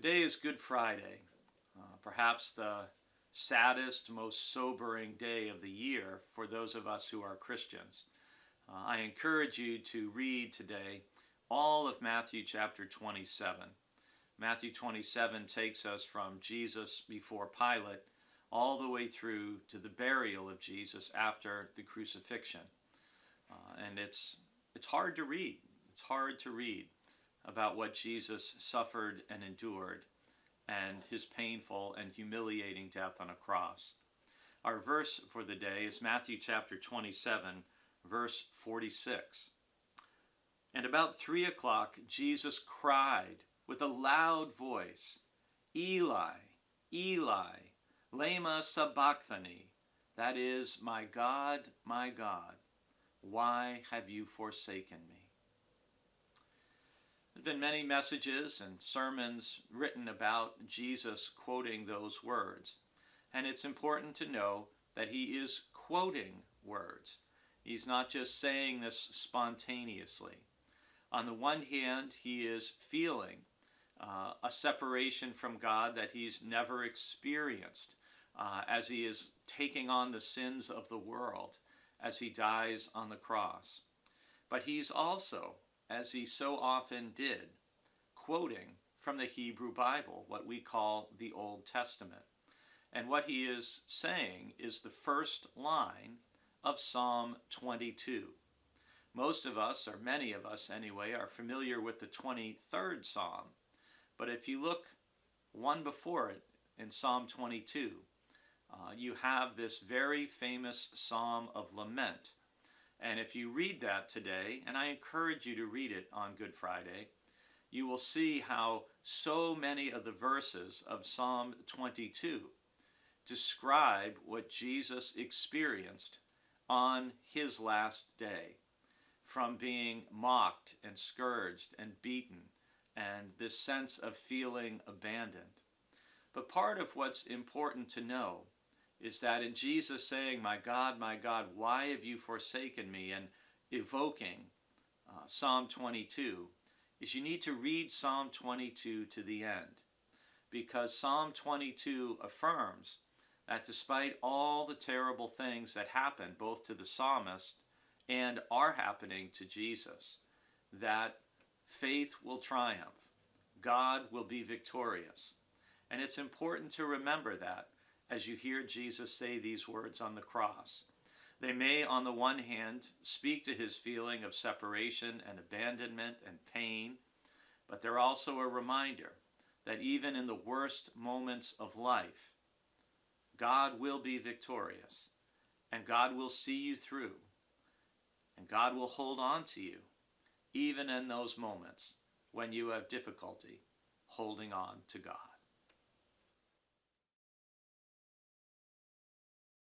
Today is Good Friday, perhaps the saddest, most sobering day of the year for those of us who are Christians. I encourage you to read today all of Matthew chapter 27. Matthew 27 takes us from Jesus before Pilate all the way through to the burial of Jesus after the crucifixion. And it's hard to read. It's hard to read about what Jesus suffered and endured and his painful and humiliating death on a cross. Our verse for the day is Matthew chapter 27, verse 46. And about 3 o'clock, Jesus cried with a loud voice, Eli, Eli, lema sabachthani. That is, my God, why have you forsaken me? There have been many messages and sermons written about Jesus quoting those words. And it's important to know that he is quoting words. He's not just saying this spontaneously. On the one hand, he is feeling a separation from God that he's never experienced as he is taking on the sins of the world as he dies on the cross. But he's also, as he so often did, quoting from the Hebrew Bible, what we call the Old Testament. And what he is saying is the first line of Psalm 22. Most of us, or many of us anyway, are familiar with the 23rd Psalm. But if you look one before it in Psalm 22, you have this very famous Psalm of Lament. And if you read that today, and I encourage you to read it on Good Friday, you will see how so many of the verses of Psalm 22 describe what Jesus experienced on his last day, from being mocked and scourged and beaten, and this sense of feeling abandoned. But part of what's important to know is that in Jesus saying, my God, why have you forsaken me, and evoking Psalm 22, is you need to read Psalm 22 to the end. Because Psalm 22 affirms that despite all the terrible things that happen, both to the psalmist and are happening to Jesus, that faith will triumph. God will be victorious. And it's important to remember that as you hear Jesus say these words on the cross. They may, on the one hand, speak to his feeling of separation and abandonment and pain, but they're also a reminder that even in the worst moments of life, God will be victorious, and God will see you through, and God will hold on to you, even in those moments when you have difficulty holding on to God.